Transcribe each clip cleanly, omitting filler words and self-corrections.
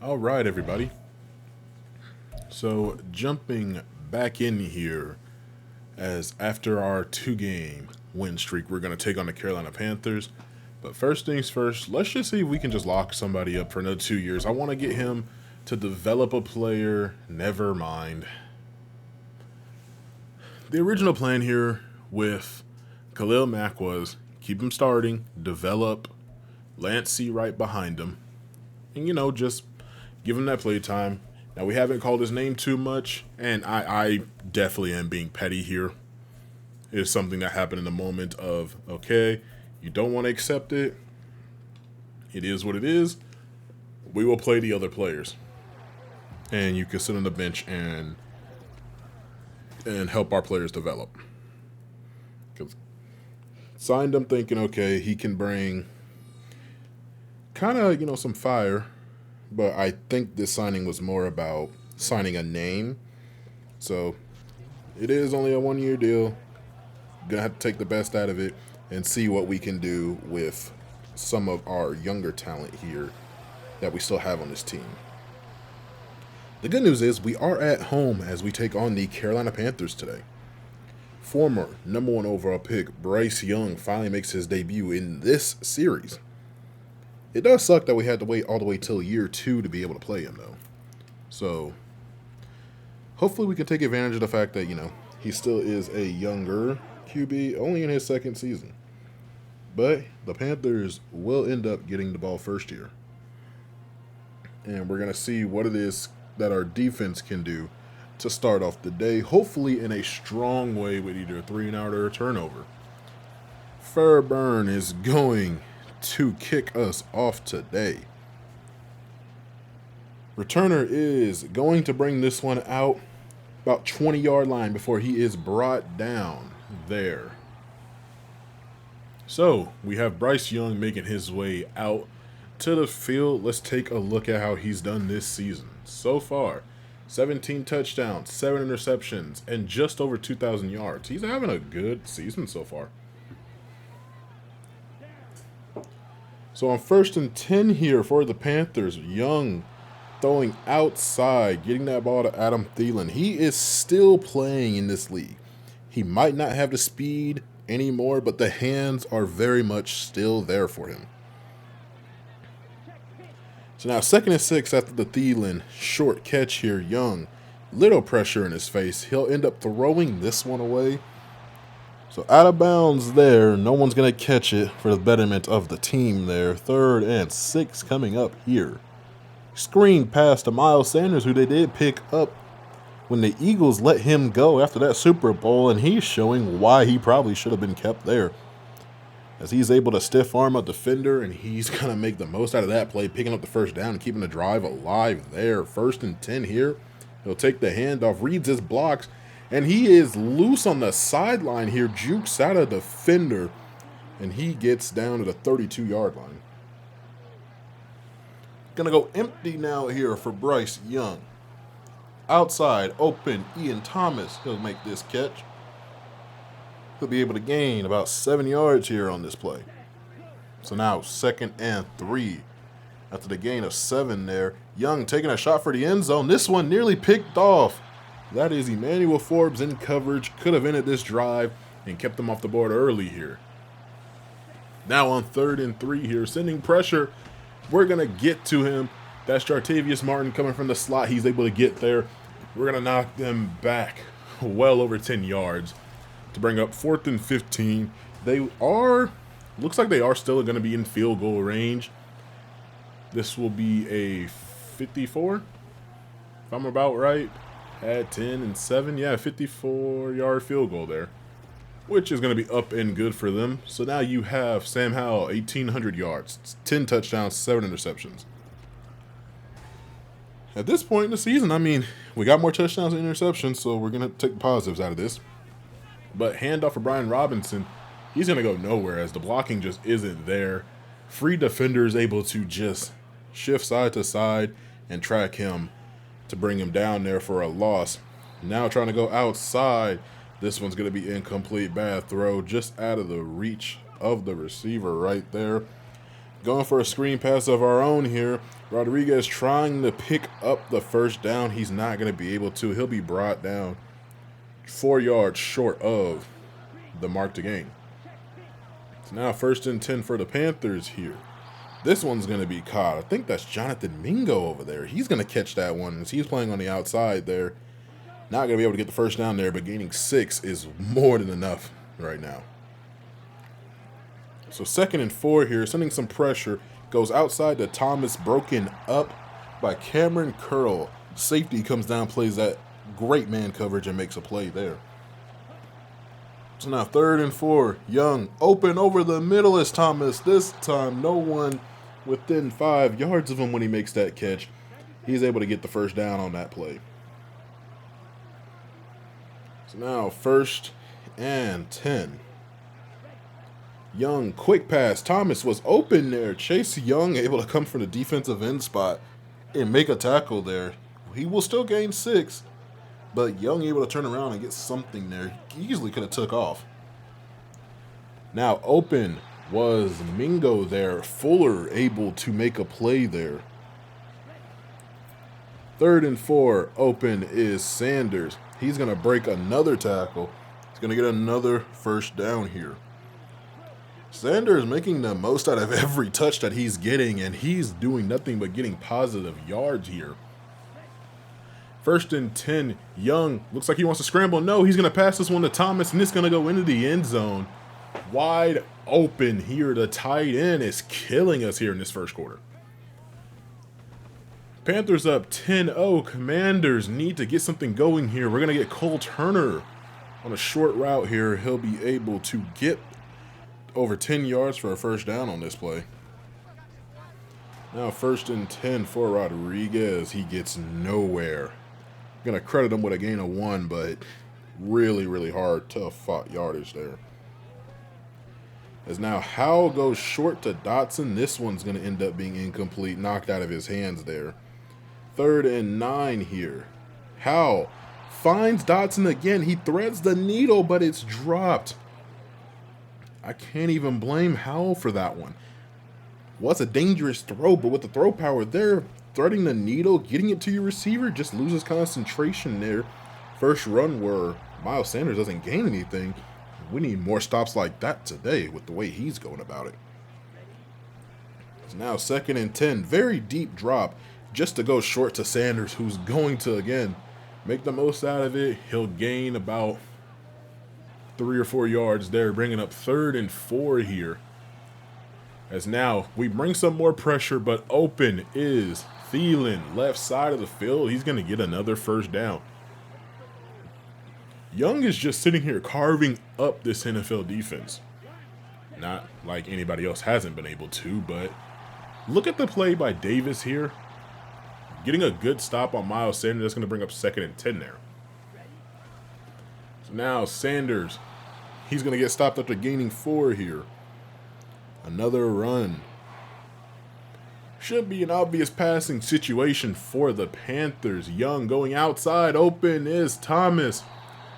All right, everybody. So, jumping back in here, as after our two-game win streak, we're going to take on the Carolina Panthers. But first things first, let's just see if we can just lock somebody up for another 2 years. I want to get him to develop a player. Never mind. The original plan here with Khalil Mack was keep him starting, develop Lance C right behind him, and just give him that play time. Now we haven't called his name too much, and I definitely am being petty here. It's something that happened in the moment of okay, you don't want to accept it. It is what it is. We will play the other players, and you can sit on the bench and help our players develop. Because signed him thinking okay, he can bring kind of some fire, but I think this signing was more about signing a name. So it is only a 1 year deal. Gonna have to take the best out of it and see what we can do with some of our younger talent here that we still have on this team. The good news is we are at home as we take on the Carolina Panthers today. Former number one overall pick Bryce Young finally makes his debut in this series. It does suck that we had to wait all the way till year 2 to be able to play him, though. So, hopefully we can take advantage of the fact that, he still is a younger QB, only in his second season. But the Panthers will end up getting the ball first here. And we're going to see what it is that our defense can do to start off the day, hopefully in a strong way with either a 3-and-out or a turnover. Fairburn is going to kick us off today. Returner is going to bring this one out about 20-yard line before he is brought down there. So we have Bryce Young making his way out to the field. Let's take a look at how he's done this season. So far, 17 touchdowns, 7 interceptions, and just over 2,000 yards. He's having a good season so far. So on 1st and 10 here for the Panthers, Young throwing outside, getting that ball to Adam Thielen. He is still playing in this league. He might not have the speed anymore, but the hands are very much still there for him. So now 2nd and 6 after the Thielen short catch here. Young, little pressure in his face. He'll end up throwing this one away. So out of bounds there. No one's going to catch it for the betterment of the team there. 3rd and 6 coming up here. Screen pass to Miles Sanders, who they did pick up when the Eagles let him go after that Super Bowl, and he's showing why he probably should have been kept there. As he's able to stiff arm a defender, and he's going to make the most out of that play, picking up the first down and keeping the drive alive there. 1st and 10 here. He'll take the handoff, reads his blocks, and he is loose on the sideline here, jukes out a defender, and he gets down to the 32-yard line. Gonna go empty now here for Bryce Young. Outside, open, Ian Thomas. He'll make this catch. He'll be able to gain about 7 yards here on this play. So now 2nd and 3. After the gain of 7 there, Young taking a shot for the end zone. This one nearly picked off. That is Emmanuel Forbes in coverage. Could have ended this drive and kept them off the board early here. Now on 3rd and 3 here, sending pressure. We're going to get to him. That's Jartavius Martin coming from the slot. He's able to get there. We're going to knock them back well over 10 yards to bring up 4th and 15. Looks like they are still going to be in field goal range. This will be a 54, if I'm about right. At 10 and 7. Yeah, 54-yard field goal there, which is going to be up and good for them. So now you have Sam Howell, 1,800 yards, 10 touchdowns, 7 interceptions. At this point in the season, we got more touchdowns and interceptions, so we're going to take the positives out of this. But handoff for Brian Robinson, he's going to go nowhere as the blocking just isn't there. Free defender is able to just shift side to side and track him to bring him down there for a loss. Now trying to go outside. This one's going to be incomplete. Bad throw just out of the reach of the receiver right there. Going for a screen pass of our own here. Rodriguez trying to pick up the first down. He's not going to be able to. He'll be brought down 4 yards short of the mark to gain. So now 1st and 10 for the Panthers here. This one's going to be caught. I think that's Jonathan Mingo over there. He's going to catch that one as he's playing on the outside there. Not going to be able to get the first down there, but gaining 6 is more than enough right now. So 2nd and 4 here, sending some pressure. Goes outside to Thomas, broken up by Cameron Curl. Safety comes down, plays that great man coverage, and makes a play there. So now 3rd and 4, Young open over the middle as Thomas. This time no one within 5 yards of him when he makes that catch. He's able to get the first down on that play. So now 1st and 10. Young, quick pass. Thomas was open there. Chase Young able to come from the defensive end spot and make a tackle there. He will still gain 6, but Young able to turn around and get something there. He easily could have took off. Now open was Mingo there. Fuller able to make a play there. 3rd and 4, open is Sanders. He's going to break another tackle. He's going to get another first down here. Sanders making the most out of every touch that he's getting, and he's doing nothing but getting positive yards here. 1st and 10, Young looks like he wants to scramble. No, he's going to pass this one to Thomas, and it's going to go into the end zone. Wide open here. The tight end is killing us here in this first quarter. Panthers up 10-0. Commanders need to get something going here. We're going to get Cole Turner on a short route here. He'll be able to get over 10 yards for a first down on this play. Now 1st and 10 for Rodriguez. He gets nowhere. I'm going to credit him with a gain of 1, but really, really hard, tough fought yardage there. As now Howell goes short to Dotson. This one's going to end up being incomplete, knocked out of his hands there. 3rd and 9 here. Howell finds Dotson again. He threads the needle, but it's dropped. I can't even blame Howell for that one. Was a dangerous throw, but with the throw power there, threading the needle, getting it to your receiver, just loses concentration there. First run where Miles Sanders doesn't gain anything. We need more stops like that today with the way he's going about it. It's now 2nd and 10. Very deep drop just to go short to Sanders, who's going to, again, make the most out of it. He'll gain about 3 or 4 yards there, bringing up 3rd and 4 here. As now we bring some more pressure, but open is Thielen, left side of the field. He's going to get another first down. Young is just sitting here carving up this NFL defense. Not like anybody else hasn't been able to, but look at the play by Davis here. Getting a good stop on Miles Sanders. That's going to bring up 2nd and 10 there. So now Sanders, he's going to get stopped after gaining 4 here. Another run. Should be an obvious passing situation for the Panthers. Young going outside. Open is Thomas.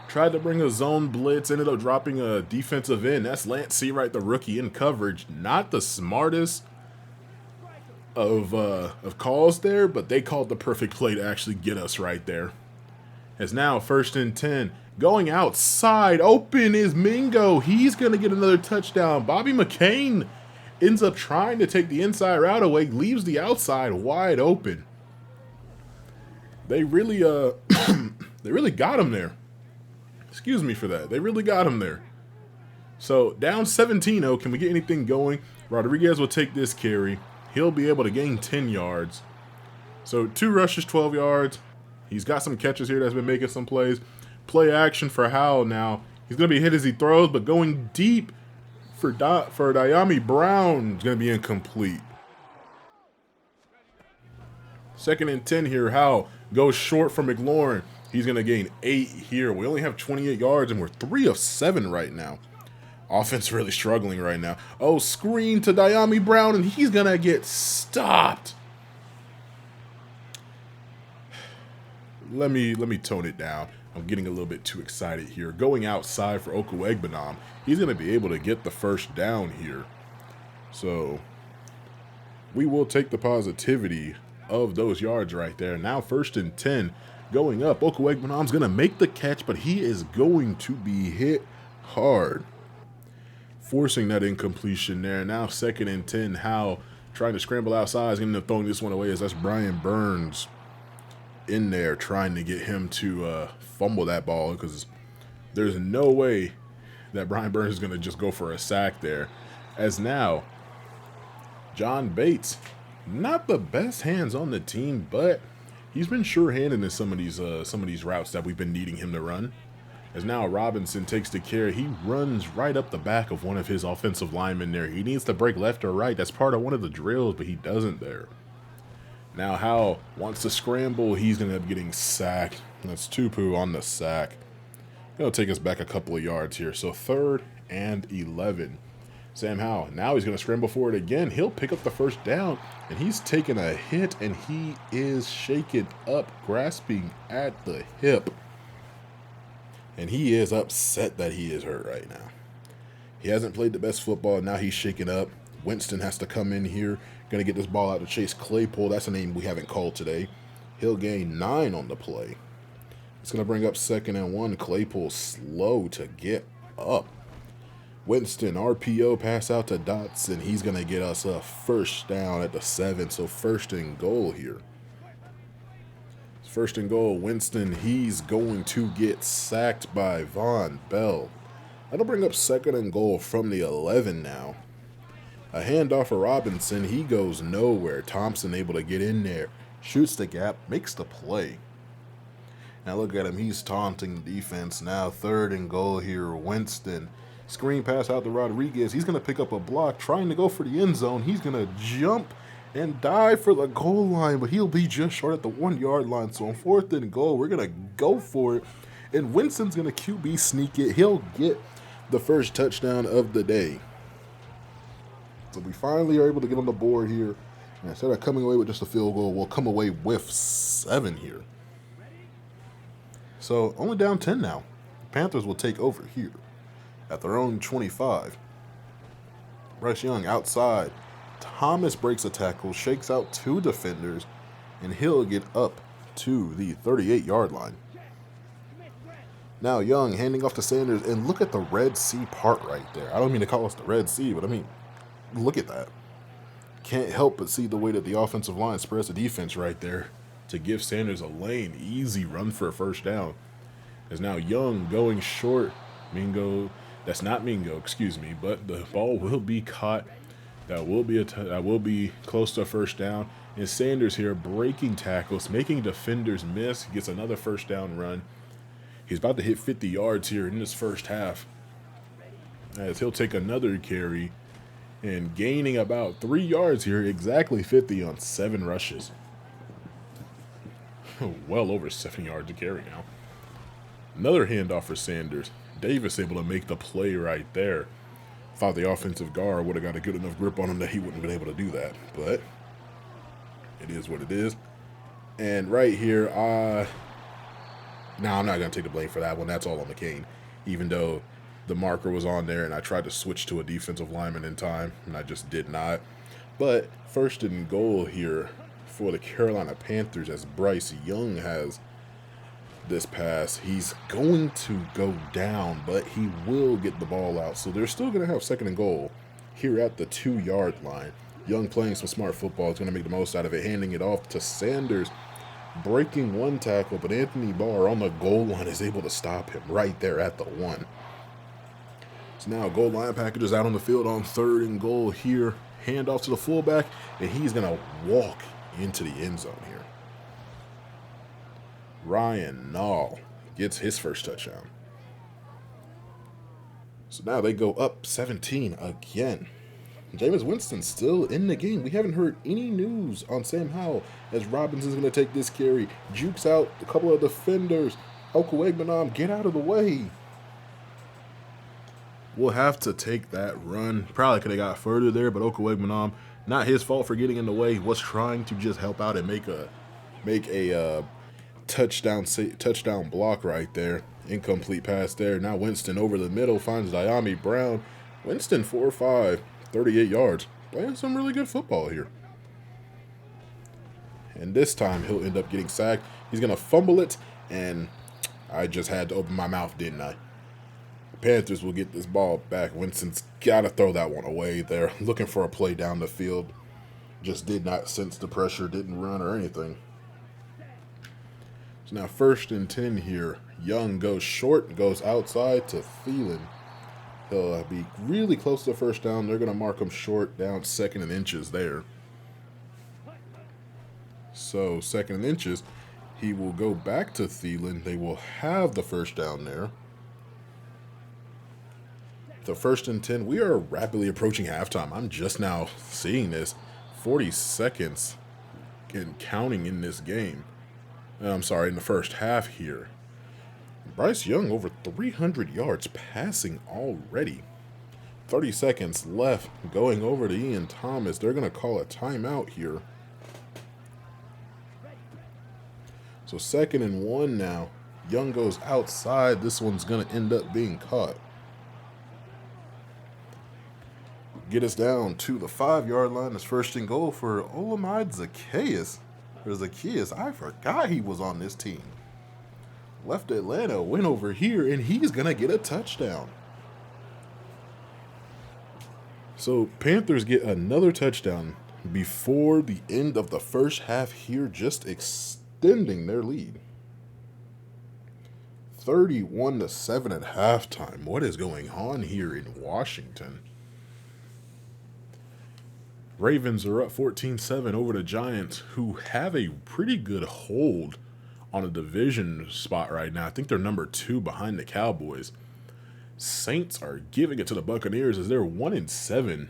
Tried to bring a zone blitz. Ended up dropping a defensive end. That's Lance Seawright, the rookie, in coverage. Not the smartest of calls there, but they called the perfect play to actually get us right there. As now 1st and 10. Going outside. Open is Mingo. He's going to get another touchdown. Bobby McCain ends up trying to take the inside route away. Leaves the outside wide open. They really they really got him there. Excuse me for that. They really got him there. So down 17-0. Can we get anything going? Rodriguez will take this carry. He'll be able to gain 10 yards. So 2 rushes, 12 yards. He's got some catches here that's been making some plays. Play action for Howell now. He's going to be hit as he throws, but going deep for Diami Brown is going to be incomplete. 2nd and 10 here. Howell goes short for McLaurin. He's going to gain 8 here. We only have 28 yards, and we're 3 of 7 right now. Offense really struggling right now. Oh, screen to Diami Brown, and he's going to get stopped. Let me tone it down. I'm getting a little bit too excited here. Going outside for Okwuegbunam. He's going to be able to get the first down here. So we will take the positivity of those yards right there. Now 1st and 10 going up. Okwuegbunom's going to make the catch, but he is going to be hit hard, forcing that incompletion there. Now 2nd and 10, Howe trying to scramble outside, is going to end up throwing this one away, as that's Brian Burns in there trying to get him to fumble that ball, because there's no way that Brian Burns is going to just go for a sack there. As now John Bates, not the best hands on the team, but he's been sure-handed in some of these routes that we've been needing him to run. As now Robinson takes the carry, he runs right up the back of one of his offensive linemen there. He needs to break left or right. That's part of one of the drills, but he doesn't there. Now Howe wants to scramble. He's going to end up getting sacked. That's Tupu on the sack. It'll take us back a couple of yards here. So 3rd and 11. Sam Howell, now he's going to scramble for it again. He'll pick up the 1st down, and he's taking a hit, and he is shaken up, grasping at the hip. And he is upset that he is hurt right now. He hasn't played the best football. Now he's shaken up. Winston has to come in here. Going to get this ball out to Chase Claypool. That's a name we haven't called today. He'll gain 9 on the play. It's going to bring up 2nd and 1. Claypool slow to get up. Winston, RPO pass out to Dotson. He's going to get us a 1st down at the 7. So 1st and goal here. 1st and goal. Winston, he's going to get sacked by Von Bell. That'll bring up 2nd and goal from the 11 now. A handoff for Robinson. He goes nowhere. Thompson able to get in there. Shoots the gap. Makes the play. Now look at him. He's taunting the defense. Now 3rd and goal here. Winston. Screen pass out to Rodriguez. He's going to pick up a block. Trying to go for the end zone. He's going to jump and dive for the goal line, but he'll be just short at the 1-yard line. So on 4th and goal, we're going to go for it. And Winston's going to QB sneak it. He'll get the 1st touchdown of the day. So we finally are able to get on the board here. And instead of coming away with just a field goal, we'll come away with 7 here. So only down 10 now. Panthers will take over here at their own 25. Bryce Young outside. Thomas breaks a tackle, shakes out 2 defenders, and he'll get up to the 38-yard line. Now Young handing off to Sanders, and look at the Red Sea part right there. I don't mean to call us the Red Sea, but I mean, look at that. Can't help but see the way that the offensive line spreads the defense right there to give Sanders a lane. Easy run for a 1st down. As now Young going short. That's not Mingo, excuse me, but the ball will be caught. That will be close to a 1st down. And Sanders here breaking tackles, making defenders miss. He gets another 1st down run. He's about to hit 50 yards here in this 1st half, as he'll take another carry and gaining about 3 yards here, exactly 50 on 7 rushes. Well over 7 yards to carry now. Another handoff for Sanders. Davis able to make the play right there. Thought the offensive guard would have got a good enough grip on him that he wouldn't have been able to do that. But it is what it is. And right here, I'm not going to take the blame for that one. That's all on McCain. Even though the marker was on there and I tried to switch to a defensive lineman in time, and I just did not. But 1st and goal here for the Carolina Panthers, as Bryce Young has this pass. He's going to go down, but he will get the ball out. So they're still going to have 2nd and goal here at the 2-yard line. Young playing some smart football is going to make the most out of it, handing it off to Sanders, breaking 1 tackle, but Anthony Barr on the goal line is able to stop him right there at the 1. So now goal line packages out on the field on 3rd and goal here. Hand off to the fullback, and he's going to walk into the end zone here. Ryan Nall gets his 1st touchdown. So now they go up 17 again. Jameis Winston still in the game. We haven't heard any news on Sam Howell, as Robinson's going to take this carry. Jukes out a couple of defenders. Okwuegbunom, get out of the way. We'll have to take that run. Probably could have got further there, but Okwuegbunom, not his fault for getting in the way, was trying to just help out and make a touchdown block right there. Incomplete pass there. Now Winston over the middle finds Diami Brown. Winston 4-5, 38 yards. Playing some really good football here. and this time he'll end up getting sacked. He's going to fumble it, and I just had to open my mouth, didn't I? The Panthers will get this ball back. Winston's got to throw that one away there, looking for a play down the field. Just did not sense the pressure, didn't run or anything. So now 1st and 10 here. Young goes short, goes outside to Thielen. He'll be really close to the first down. They're going to mark him short, down 2nd and inches there. So 2nd and inches, he will go back to Thielen. They will have the first down there. The 1st and 10, we are rapidly approaching halftime. I'm just now seeing this. 40 seconds and counting in this game. I'm sorry, in the first half here. Bryce Young over 300 yards passing already. 30 seconds left, going over to Ian Thomas. They're going to call a timeout here. So 2nd and 1 now. Young goes outside. This one's going to end up being caught. Get us down to the 5-yard line. It's 1st and goal for Olamide Zacchaeus. Or Zacchaeus, I forgot he was on this team. Left Atlanta, went over here, and he's going to get a touchdown. So Panthers get another touchdown before the end of the first half here, just extending their lead. 31-7 at halftime. What is going on here in Washington? Ravens are up 14-7 over the Giants, who have a pretty good hold on a division spot right now. I think they're number 2 behind the Cowboys. Saints are giving it to the Buccaneers as they're 1-7,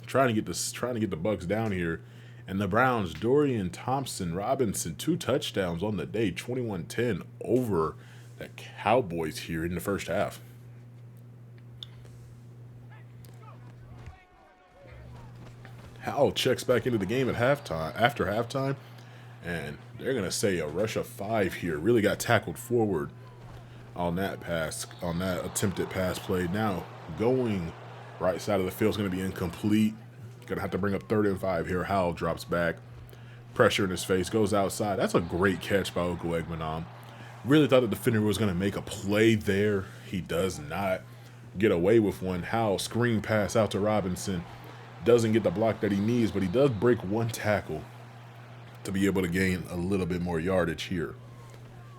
trying to get the Bucs down here. And the Browns, Dorian Thompson-Robinson, 2 touchdowns on the day, 21-10 over the Cowboys here in the first half. Howell checks back into the game at after halftime, and they're going to say a rush of 5 here. Really got tackled forward on that attempted pass play. Now, going right side of the field is going to be incomplete. Going to have to bring up 3rd and 5 here. Howell drops back. Pressure in his face. Goes outside. That's a great catch by Okwuegbunam. Really thought the defender was going to make a play there. He does not get away with one. Howell screen pass out to Robinson. Doesn't get the block that he needs, but he does break 1 tackle to be able to gain a little bit more yardage here.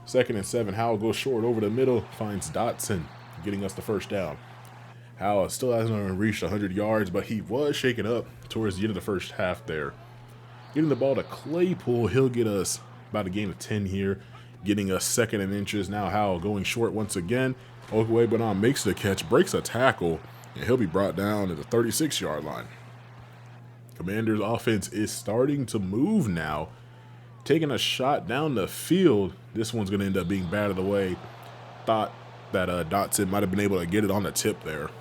2nd and 7, Howell goes short over the middle, finds Dotson, getting us the first down. Howell still hasn't reached 100 yards, but he was shaken up towards the end of the first half there. Getting the ball to Claypool, he'll get us about a gain of 10 here, getting us 2nd and inches. Now Howell going short once again. Okwuegbunam makes the catch, breaks a tackle, and he'll be brought down to the 36-yard line. Commanders' offense is starting to move now, taking a shot down the field. This one's going to end up being batted away. Thought that Dotson might have been able to get it on the tip there.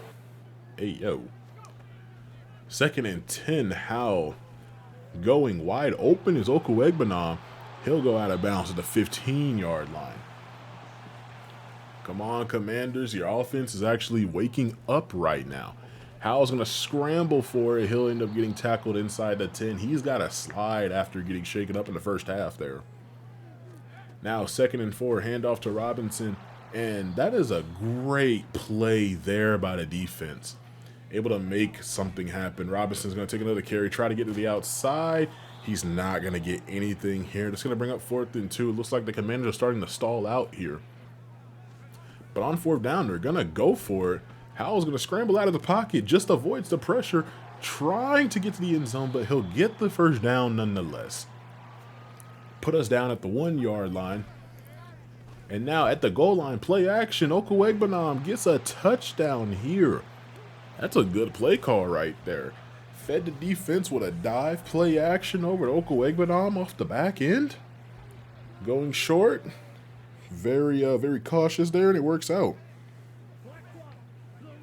Hey, yo. 2nd and 10, Howell going wide open is Okwuegbunam. He'll go out of bounds at the 15-yard line. Come on, Commanders. Your offense is actually waking up right now. Howell's going to scramble for it. He'll end up getting tackled inside the 10. He's got a slide after getting shaken up in the first half there. Now 2nd and 4, handoff to Robinson. And that is a great play there by the defense. Able to make something happen. Robinson's going to take another carry, try to get to the outside. He's not going to get anything here. That's going to bring up 4th and 2. It looks like the Commanders are starting to stall out here. But on 4th down, they're going to go for it. Howell's going to scramble out of the pocket, just avoids the pressure, trying to get to the end zone, but he'll get the first down nonetheless. Put us down at the 1-yard line. And now at the goal line, play action. Okwuegbunam gets a touchdown here. That's a good play call right there. Fed the defense with a dive play action over to Okwuegbunam off the back end. Going short. Very cautious there, and it works out.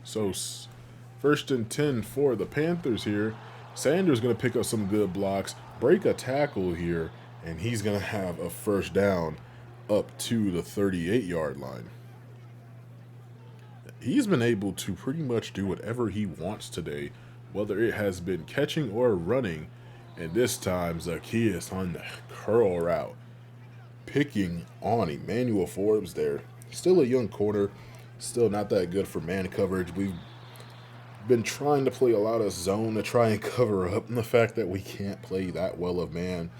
So 1st and 10 for the Panthers here. Sanders going to pick up some good blocks, break a tackle here, and he's going to have a first down up to the 38-yard line. He's been able to pretty much do whatever he wants today, whether it has been catching or running. And this time, Zacchaeus on the curl route, picking on Emmanuel Forbes there. Still a young corner, still not that good for man coverage. We've been trying to play a lot of zone to try and cover up the fact that we can't play that well of man.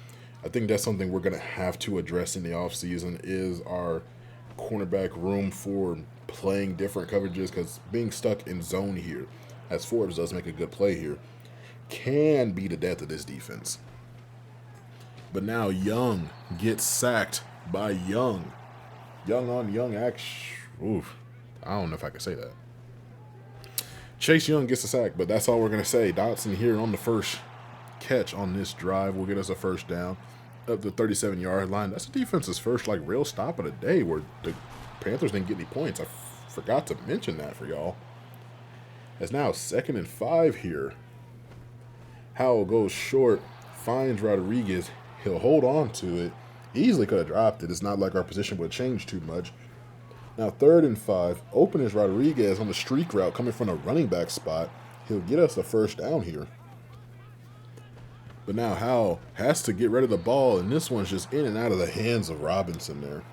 I think that's something we're going to have to address in the offseason is our cornerback room for playing different coverages, because being stuck in zone here, as Forbes does make a good play here, can be the death of this defense. But now Young gets sacked by Young. Young on Young action. Oof. I don't know if I can say that. Chase Young gets a sack, but that's all we're going to say. Dotson here on the first catch on this drive will get us a first down up the 37-yard line. That's the defense's first real stop of the day where the Panthers didn't get any points. I forgot to mention that for y'all. It's now 2nd and 5 here. Howell goes short, finds Rodriguez. He'll hold on to it. Easily could have dropped it. It's not like our position would change too much. Now 3rd and 5. Open is Rodriguez on the streak route coming from a running back spot. He'll get us a first down here. But now Howell has to get rid of the ball, and this one's just in and out of the hands of Robinson there.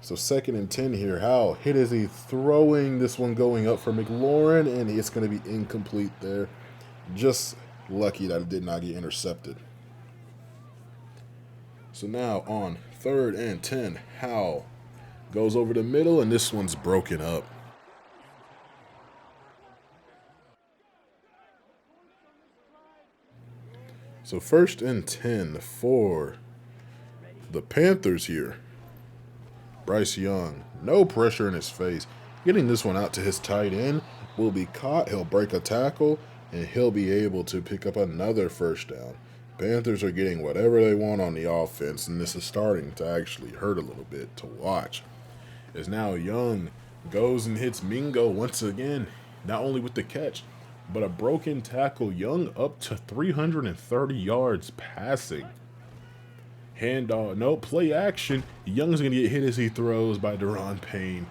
So 2nd and 10 here. Howell hit as he throwing this one going up for McLaurin, and it's going to be incomplete there. Just lucky that it did not get intercepted. So now on 3rd and 10, Howell goes over the middle, and this one's broken up. So 1st and 10 for the Panthers here. Bryce Young, no pressure in his face. Getting this one out to his tight end, will be caught. He'll break a tackle, and he'll be able to pick up another first down. Panthers are getting whatever they want on the offense, and this is starting to actually hurt a little bit to watch. As now Young goes and hits Mingo once again, not only with the catch, but a broken tackle. Young up to 330 yards passing. Handoff, no play action. Young's going to get hit as he throws by Deron Payne,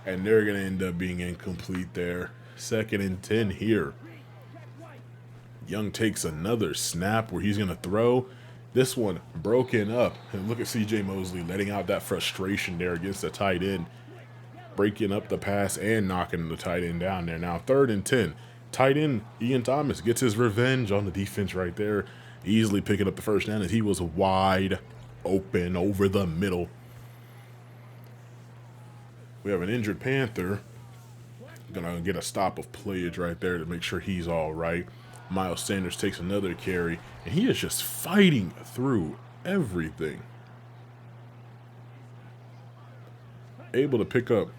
and they're going to end up being incomplete there. 2nd and 10 here. Young takes another snap where he's going to throw. This one broken up. And look at C.J. Mosley letting out that frustration there against the tight end, breaking up the pass and knocking the tight end down there. Now 3rd and 10. Tight end Ian Thomas gets his revenge on the defense right there, easily picking up the first down as he was wide open over the middle. We have an injured Panther. Gonna get a stop of playage right there to make sure he's all right. Miles Sanders takes another carry, and he is just fighting through everything. Able to pick up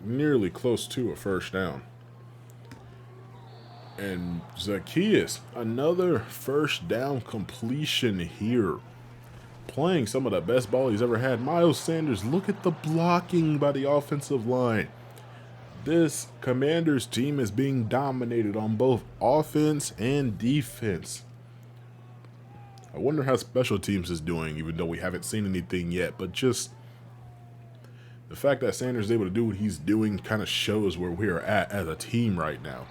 nearly close to a first down. And Zacchaeus, another first down completion here. Playing some of the best ball he's ever had. Miles Sanders, look at the blocking by the offensive line. This Commanders team is being dominated on both offense and defense. I wonder how special teams is doing, even though we haven't seen anything yet. But just the fact that Sanders is able to do what he's doing kind of shows where we are at as a team right now.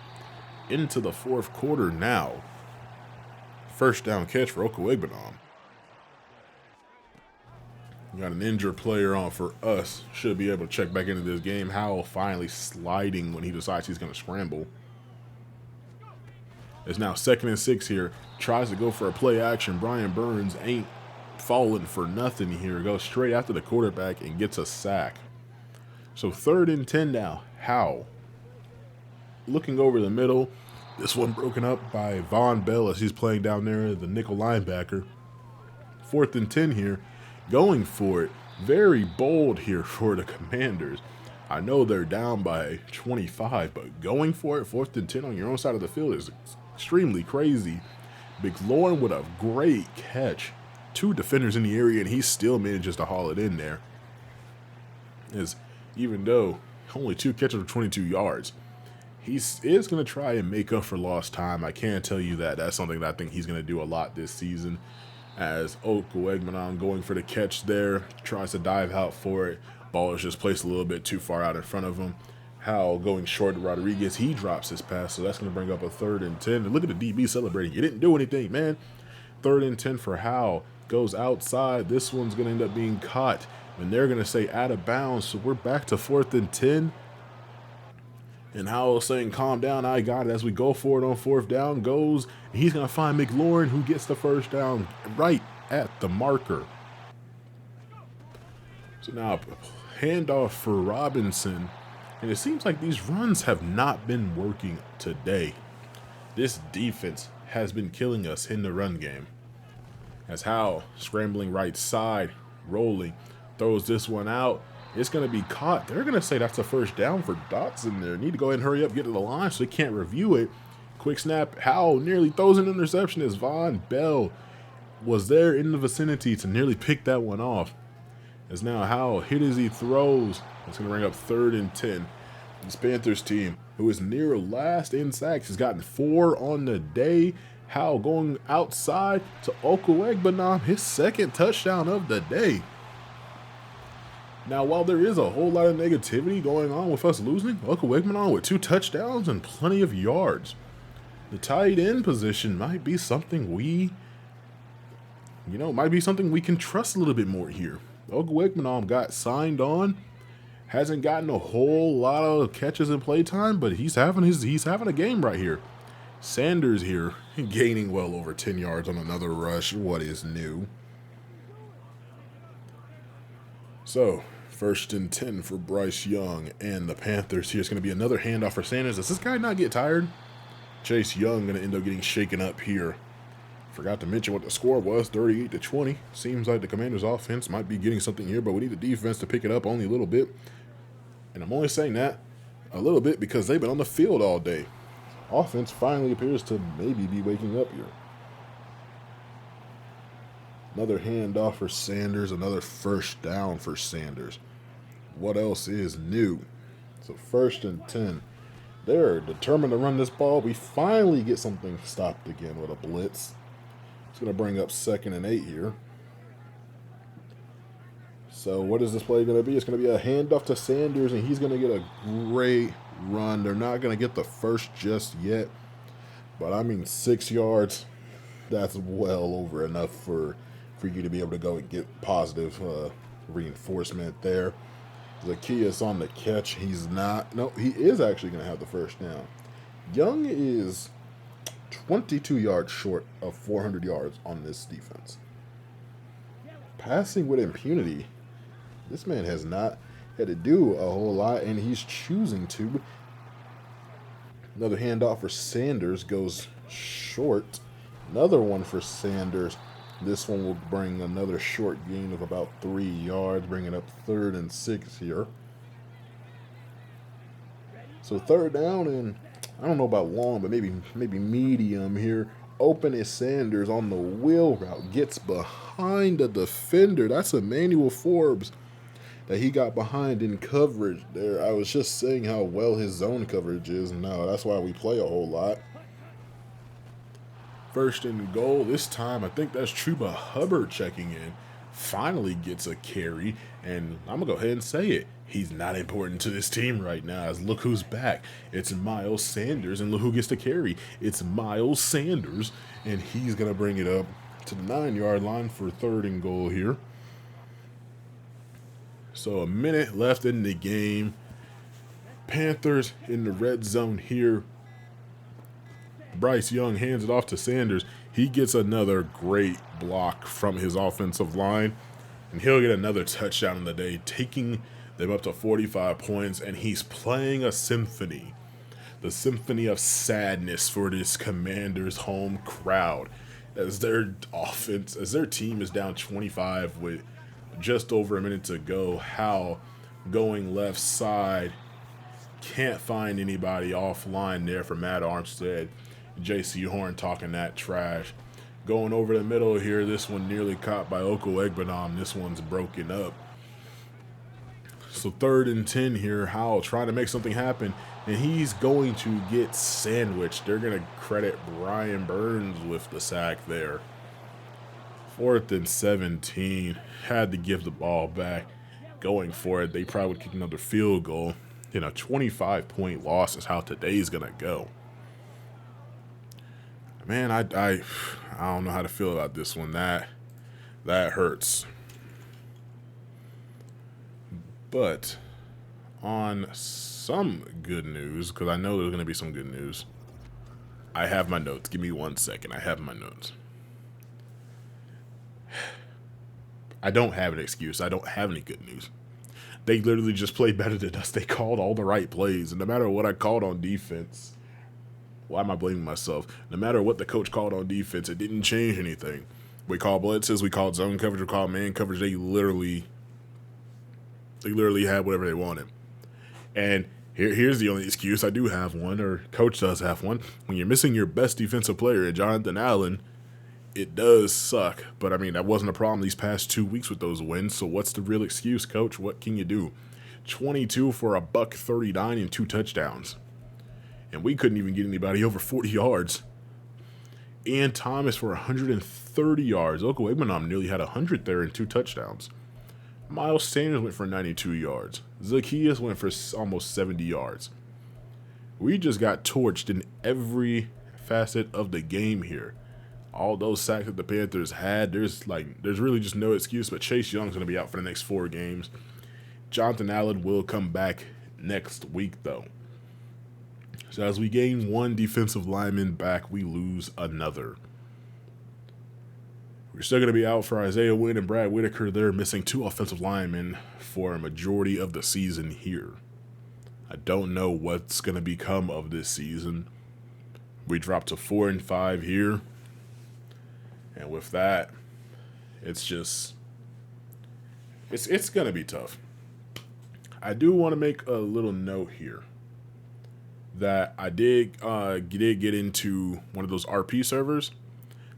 Into the 4th quarter now. First down catch for Okwuegbunam. Got an injured player on for us. Should be able to check back into this game. Howell finally sliding when he decides he's going to scramble. It's now 2nd and 6 here. Tries to go for a play action. Brian Burns ain't falling for nothing here. Goes straight after the quarterback and gets a sack. So 3rd and 10 now. Howell looking over the middle. This one broken up by Von Bell as he's playing down there, the nickel linebacker. 4th and 10 here. Going for it. Very bold here for the Commanders. I know they're down by 25, but going for it, 4th and 10 on your own side of the field is extremely crazy. McLaurin with a great catch. 2 defenders in the area, and he still manages to haul it in there. As even though only 2 catches for 22 yards, he is going to try and make up for lost time. I can tell you that. That's something that I think he's going to do a lot this season. As Okwuegbunam going for the catch there, tries to dive out for it. Ball is just placed a little bit too far out in front of him. Howell going short to Rodriguez. He drops his pass, so that's going to bring up a 3rd and 10. And look at the DB celebrating. You didn't do anything, man. 3rd and 10 for Howell. Goes outside. This one's going to end up being caught. And they're going to say out of bounds. So we're back to 4th and 10. And Howell saying, calm down, I got it. As we go for it on 4th down, goes. And he's going to find McLaurin, who gets the 1st down right at the marker. So now, handoff for Robinson. And it seems like these runs have not been working today. This defense has been killing us in the run game. As Howell, scrambling right side, rolling, throws this one out. It's going to be caught. They're going to say that's a 1st down for Dotson there. Need to go ahead and hurry up, get to the line so they can't review it. Quick snap. Howell nearly throws an interception as Von Bell was there in the vicinity to nearly pick that one off. As now Howell hit as he throws. It's going to bring up 3rd and 10. This Panthers team, who is near last in sacks, has gotten 4 on the day. Howell going outside to Okwuegbunam, his 2nd touchdown of the day. Now, while there is a whole lot of negativity going on with us losing, Okwuegbunam with 2 touchdowns and plenty of yards. The tight end position might be something we can trust a little bit more here. Okwuegbunam got signed on. Hasn't gotten a whole lot of catches and play time, but he's having a game right here. Sanders here, gaining well over 10 yards on another rush. What is new? So, 1st and 10 for Bryce Young and the Panthers. Here's going to be another handoff for Sanders. Does this guy not get tired? Chase Young going to end up getting shaken up here. Forgot to mention what the score was, 38-20. Seems like the Commanders' offense might be getting something here, but we need the defense to pick it up only a little bit. And I'm only saying that a little bit because they've been on the field all day. Offense finally appears to maybe be waking up here. Another handoff for Sanders, another 1st down for Sanders. What else is new? So 1st and 10. They're determined to run this ball. We finally get something stopped again with a blitz. It's going to bring up 2nd and 8 here. So what is this play going to be? It's going to be a handoff to Sanders, and he's going to get a great run. They're not going to get the 1st just yet. But, I mean, 6 yards, that's well over enough for you to be able to go and get positive reinforcement there. Zacchaeus on the catch. He's not. No, he is actually going to have the 1st down. Young is 22 yards short of 400 yards on this defense. Passing with impunity. This man has not had to do a whole lot, and he's choosing to. Another handoff for Sanders goes short. Another one for Sanders. This one will bring another short gain of about 3 yards, bringing up 3rd and 6 here. So 3rd down, and I don't know about long, but maybe medium here. Open is Sanders on the wheel route. Gets behind the defender. That's Emmanuel Forbes that he got behind in coverage there. I was just saying how well his zone coverage is. No, that's why we play a whole lot. 1st and goal. This time, I think that's Chuba Hubbard checking in. Finally gets a carry, and I'm going to go ahead and say it. He's not important to this team right now, as look who's back. It's Miles Sanders, and look who gets the carry. It's Miles Sanders, and he's going to bring it up to the 9-yard line for 3rd and goal here. So a minute left in the game. Panthers in the red zone here. Bryce Young hands it off to Sanders. He gets another great block from his offensive line, and he'll get another touchdown in the day, taking them up to 45 points, and he's playing a symphony. The symphony of sadness for this Commanders home crowd as their team is down 25 with just over a minute to go. Howell going left side. Can't find anybody offline there for Matt Armstead. J.C. Horn talking that trash. Going over the middle here. This one nearly caught by Okwuegbunam. This one's broken up. So 3rd and 10 here. Howell trying to make something happen, and he's going to get sandwiched. They're going to credit Brian Burns with the sack there. 4th and 17. Had to give the ball back. Going for it. They probably would kick another field goal. 25-point loss is how today's gonna go. Man, I don't know how to feel about this one. That hurts. But on some good news, because I know there's gonna be some good news, I have my notes. Give me 1 second. I have my notes. I don't have an excuse. I don't have any good news. They literally just played better than us. They called all the right plays. And no matter what I called on defense, why am I blaming myself? No matter what the coach called on defense, it didn't change anything. We called blitzes, we called zone coverage, we called man coverage. They literally had whatever they wanted. And here's the only excuse. I do have one, or coach does have one. When you're missing your best defensive player, Jonathan Allen, it does suck. But, I mean, that wasn't a problem these past 2 weeks with those wins. So what's the real excuse, coach? What can you do? 22 for a $139 and 2 touchdowns. And we couldn't even get anybody over 40 yards. And Thomas for 130 yards. Okwegmanam nearly had 100 there and 2 touchdowns. Miles Sanders went for 92 yards. Zacchaeus went for almost 70 yards. We just got torched in every facet of the game here. All those sacks that the Panthers had, there's really just no excuse, but Chase Young's going to be out for the next 4 games. Jonathan Allen will come back next week, though. So as we gain 1 defensive lineman back, we lose another. We're still going to be out for Isaiah Wynn and Brad Whitaker. They're missing 2 offensive linemen for a majority of the season here. I don't know what's going to become of this season. We dropped to 4-5 here. And with that, it's going to be tough. I do want to make a little note here that I did get into one of those RP servers.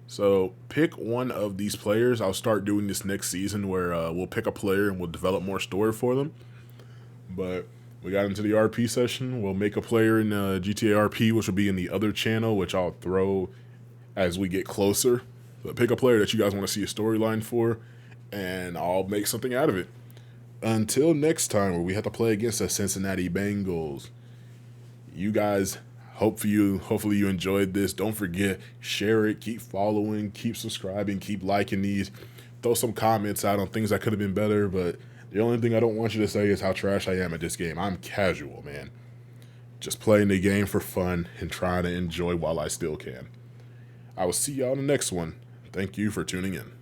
So pick one of these players. I'll start doing this next season where we'll pick a player and we'll develop more story for them. But we got into the RP session. We'll make a player in GTA RP, which will be in the other channel, which I'll throw as we get closer. But pick a player that you guys want to see a storyline for, and I'll make something out of it. Until next time, where we have to play against the Cincinnati Bengals. You guys, hopefully you enjoyed this. Don't forget, share it, keep following, keep subscribing, keep liking these. Throw some comments out on things that could have been better, but the only thing I don't want you to say is how trash I am at this game. I'm casual, man. Just playing the game for fun and trying to enjoy while I still can. I will see y'all in the next one. Thank you for tuning in.